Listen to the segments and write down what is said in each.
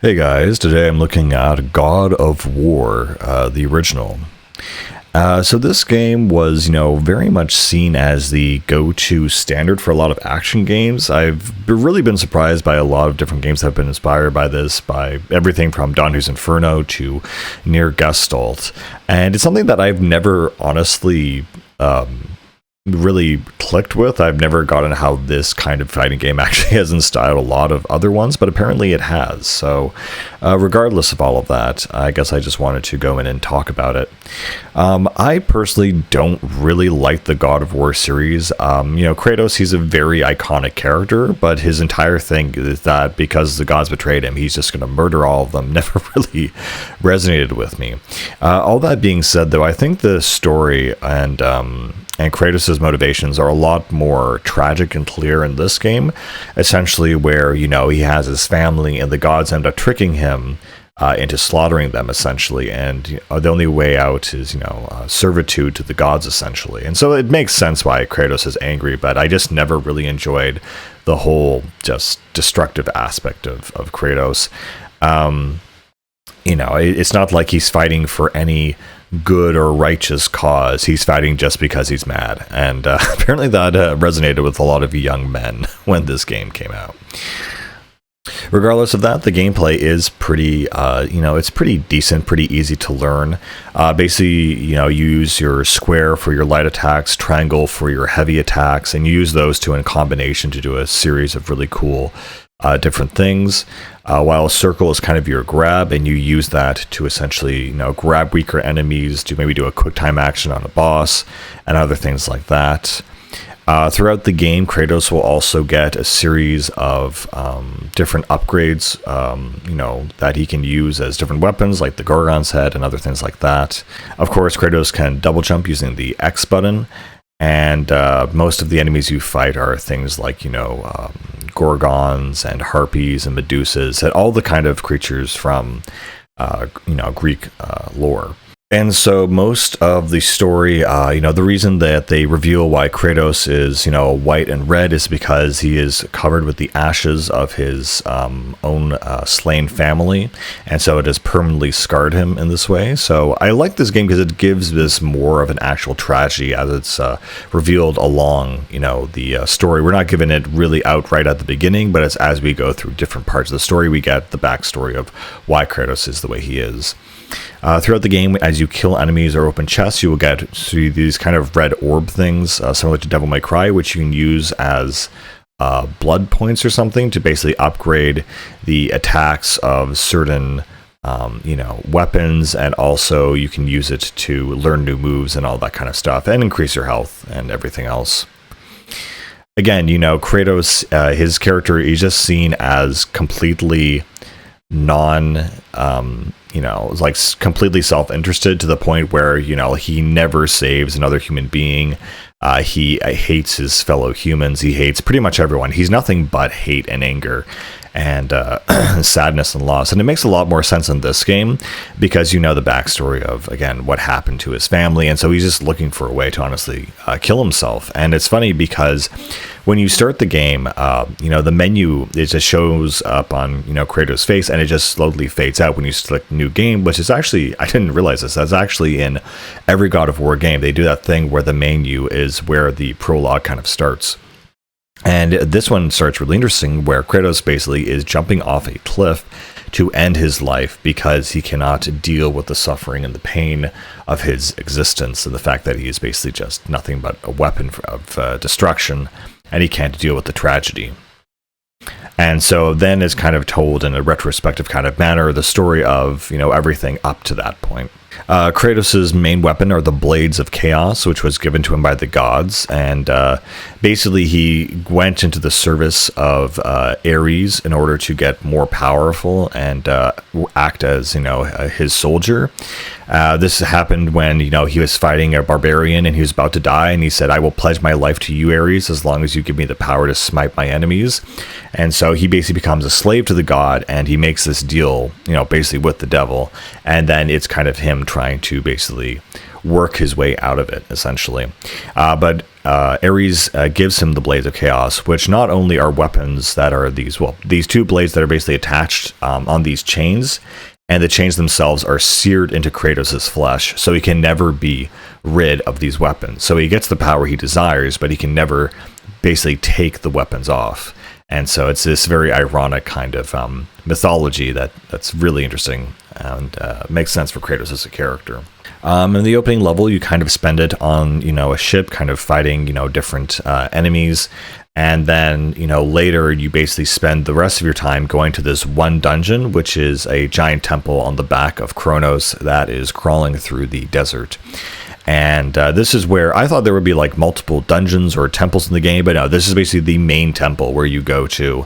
Hey guys, today I'm looking at God of War, the original. So this game was, very much seen as the go-to standard for a lot of action games. Really been surprised by a lot of different games that have been inspired by this, by everything from Dante's Inferno to Near Gestalt. And it's something that I've never honestly really clicked with. I've never gotten how this kind of fighting game actually has inspired a lot of other ones, but apparently it has. So regardless of all of that, I guess I just wanted to go in and talk about it. I personally don't really like the God of War series. Kratos, he's a very iconic character, but his entire thing is that because the gods betrayed him, he's just going to murder all of them. Never really resonated with me. All that being said, though, I think the story and Kratos' motivations are a lot more tragic and clear in this game, essentially where, he has his family and the gods end up tricking him into slaughtering them, essentially, and the only way out is, servitude to the gods, essentially. And so it makes sense why Kratos is angry, but I just never really enjoyed the whole just destructive aspect of Kratos. It's not like he's fighting for any good or righteous cause. He's fighting just because he's mad, and apparently that resonated with a lot of young men when this game came out. Regardless of that, the gameplay is pretty it's pretty decent, pretty easy to learn. Basically, you use your square for your light attacks, triangle for your heavy attacks, and you use those two in combination to do a series of really cool different things, while circle is kind of your grab, and you use that to essentially grab weaker enemies, to maybe do a quick time action on a boss and other things like that. Throughout the game, Kratos will also get a series of different upgrades that he can use as different weapons, like the Gorgon's head and other things like that. Of course, Kratos can double jump using the X button, and most of the enemies you fight are things like Gorgons and Harpies and Medusas, and all the kind of creatures from Greek lore. And so most of the story, the reason that they reveal why Kratos is, white and red is because he is covered with the ashes of his own slain family. And so it has permanently scarred him in this way. So I like this game because it gives this more of an actual tragedy as it's revealed along, the story. We're not given it really outright at the beginning, but it's as we go through different parts of the story, we get the backstory of why Kratos is the way he is. Throughout the game, as you kill enemies or open chests, you will get these kind of red orb things, similar to Devil May Cry, which you can use as blood points or something to basically upgrade the attacks of certain weapons, and also you can use it to learn new moves and all that kind of stuff, and increase your health and everything else. Again, Kratos, his character is just seen as completely completely self-interested, to the point where he never saves another human being. He hates his fellow humans. He hates pretty much everyone. He's nothing but hate and anger and sadness and loss. And it makes a lot more sense in this game because the backstory of, again, what happened to his family. And so he's just looking for a way to honestly kill himself. And it's funny because when you start the game, the menu, it just shows up on, Kratos' face, and it just slowly fades out when you select new game, which is actually, I didn't realize this, that's actually in every God of War game. They do that thing where the menu is where the prologue kind of starts. And this one starts really interesting, where Kratos basically is jumping off a cliff to end his life because he cannot deal with the suffering and the pain of his existence, and the fact that he is basically just nothing but a weapon of destruction, and he can't deal with the tragedy. And so then is kind of told in a retrospective kind of manner the story of, everything up to that point. Kratos' main weapon are the Blades of Chaos, which was given to him by the gods, and basically he went into the service of Ares in order to get more powerful and act as, his soldier. This happened when, he was fighting a barbarian and he was about to die, and he said, "I will pledge my life to you, Ares, as long as you give me the power to smite my enemies." And so he basically becomes a slave to the god, and he makes this deal, basically with the devil, and then it's kind of him trying to basically work his way out of it, essentially. But Ares gives him the Blades of Chaos, which not only are weapons that are these two blades that are basically attached on these chains, and the chains themselves are seared into Kratos' flesh, so he can never be rid of these weapons. So he gets the power he desires, but he can never basically take the weapons off. And so it's this very ironic kind of mythology that's really interesting and makes sense for Kratos as a character. In the opening level, you kind of spend it on, a ship kind of fighting, different enemies. And then, later you basically spend the rest of your time going to this one dungeon, which is a giant temple on the back of Kronos that is crawling through the desert. And this is where I thought there would be like multiple dungeons or temples in the game, but no, this is basically the main temple where you go to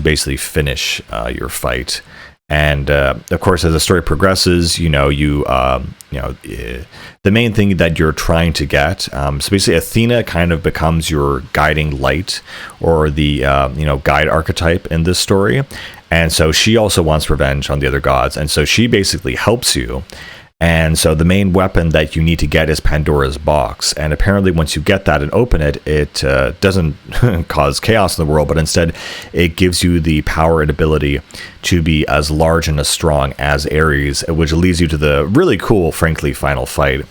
basically finish your fight. And of course, as the story progresses, the main thing that you're trying to get. So basically, Athena kind of becomes your guiding light, or the guide archetype in this story. And so she also wants revenge on the other gods, and so she basically helps you. And so the main weapon that you need to get is Pandora's box. And apparently once you get that and open it, it doesn't cause chaos in the world, but instead it gives you the power and ability to be as large and as strong as Ares, which leads you to the really cool, frankly, final fight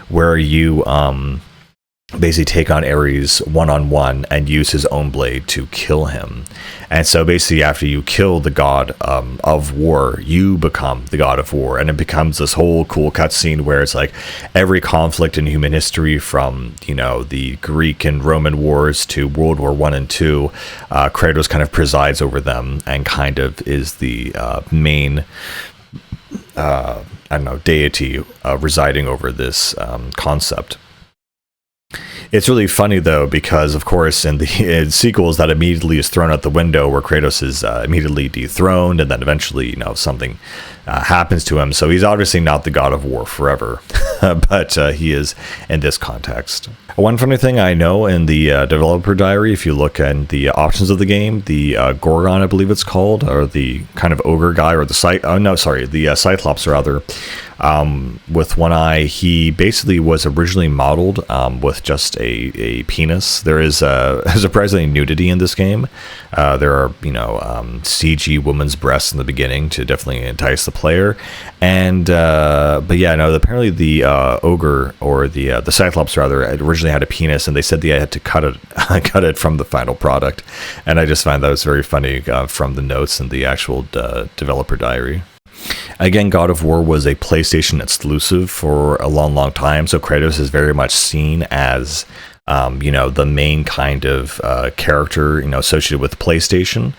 where you basically take on Ares one-on-one and use his own blade to kill him. And so basically after you kill the god of war, you become the god of war, and it becomes this whole cool cutscene where it's like every conflict in human history, from the Greek and Roman wars to World War I and II, Kratos kind of presides over them and kind of is the main deity residing over this concept. It's really funny, though, because, of course, in the sequels, that immediately is thrown out the window, where Kratos is immediately dethroned, and then eventually, something happens to him. So he's obviously not the god of war forever, but he is in this context. One funny thing I know in the developer diary, if you look at the options of the game, the Gorgon, I believe it's called, or the kind of ogre guy, or the Cyclops rather, with one eye, he basically was originally modeled with just a penis. There is surprisingly nudity in this game. There are CG woman's breasts in the beginning to definitely entice the player, and but yeah, no, apparently the ogre, or the Cyclops rather, originally had a penis, and they said they had to cut it from the final product, and I just find that was very funny from the notes in the actual developer diary. Again, God of War was a PlayStation exclusive for a long time, so Kratos is very much seen as the main kind of character associated with PlayStation.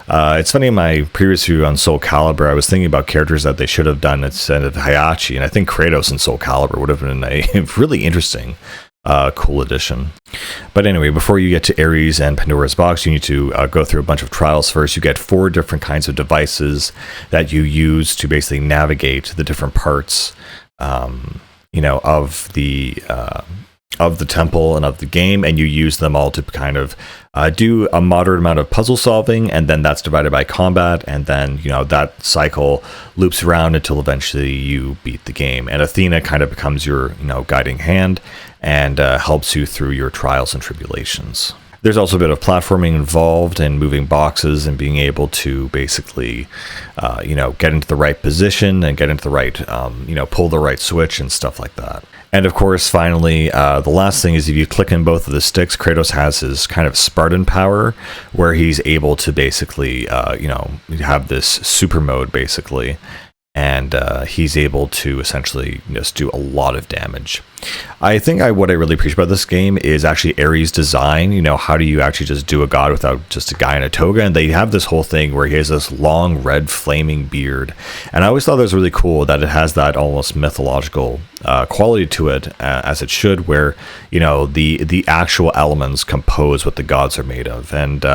It's funny, in my previous review on Soul Calibur, I was thinking about characters that they should have done instead of Heihachi, and I think Kratos in Soul Calibur would have been a really interesting cool addition. But anyway, before you get to Ares and Pandora's box, you need to go through a bunch of trials first. You get 4 different kinds of devices that you use to basically navigate the different parts of the temple and of the game, and you use them all to kind of do a moderate amount of puzzle solving, and then that's divided by combat, and then that cycle loops around until eventually you beat the game. And Athena kind of becomes your guiding hand and helps you through your trials and tribulations. There's also a bit of platforming involved in moving boxes and being able to basically, get into the right position and get into the right, pull the right switch and stuff like that. And of course, finally, the last thing is if you click in both of the sticks, Kratos has his kind of Spartan power, where he's able to basically, have this super mode, basically. And he's able to essentially just do a lot of damage. I think what I really appreciate about this game is actually Ares' design. How do you actually just do a god without just a guy in a toga? And they have this whole thing where he has this long red flaming beard. And I always thought that was really cool that it has that almost mythological quality to it, as it should, where the actual elements compose what the gods are made of. And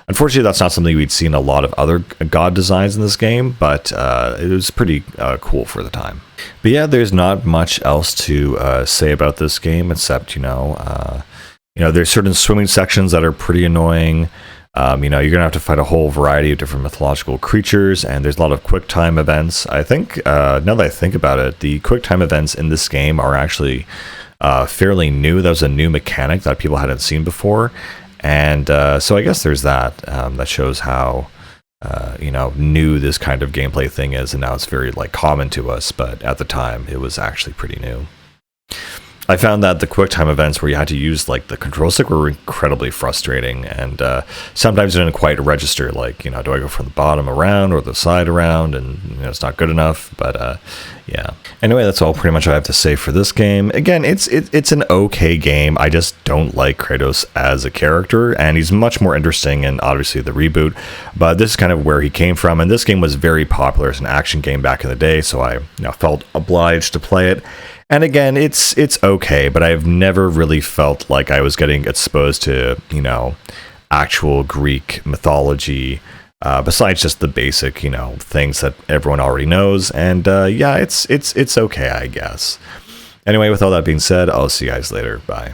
unfortunately, that's not something we'd seen a lot of other god designs in this game, but it was pretty cool for the time. But yeah, there's not much else to say about this game except there's certain swimming sections that are pretty annoying. You're gonna have to fight a whole variety of different mythological creatures, and there's a lot of quick time events. I think now that I think about it, the quick time events in this game are actually fairly new. That was a new mechanic that people hadn't seen before. And so I guess there's that. That shows how new this kind of gameplay thing is, and now it's very like common to us. But at the time, it was actually pretty new. I found that the QuickTime events where you had to use like the control stick were incredibly frustrating, and sometimes it didn't quite register. Like, do I go from the bottom around or the side around? And it's not good enough. But yeah. Anyway, that's all pretty much I have to say for this game. Again, it's an okay game. I just don't like Kratos as a character, and he's much more interesting in obviously the reboot. But this is kind of where he came from, and this game was very popular as an action game back in the day, so I felt obliged to play it. And again, it's okay, but I've never really felt like I was getting exposed to, actual Greek mythology, besides just the basic, things that everyone already knows. And yeah, it's okay, I guess. Anyway, with all that being said, I'll see you guys later. Bye.